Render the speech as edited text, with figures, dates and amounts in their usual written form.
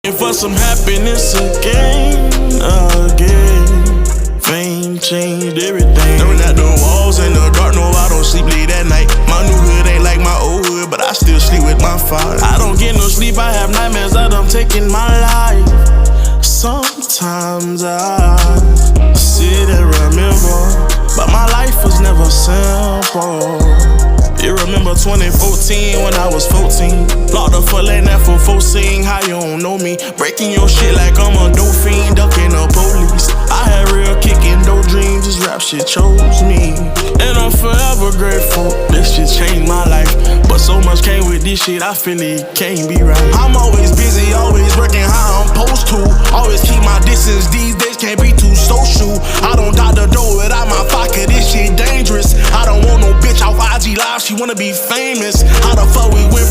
For some happiness again. Fame changed everything. Staring at the walls in the dark, no, I don't sleep late at night. My new hood ain't like my old hood, but I still sleep with my father. I don't get no sleep, I have nightmares that I'm taking my life. Sometimes I sit and remember, but my life was never simple. You remember 2014 when I was 14? Locked up for letting that for 14. How you don't know me? Breaking your shit like I'm a dope fiend, ducking the police. I had real kicking dope dreams, this rap shit chose me. And I'm forever grateful, this shit changed my life. But so much came with this shit, I feel it can't be right. I'm always busy, always working how I'm supposed to. Always keep my distance, these days can't be too social. I don't dot the door without my pocket, this shit dangerous. I don't want no bitch off IG Live, she wanna be famous. How the fuck we went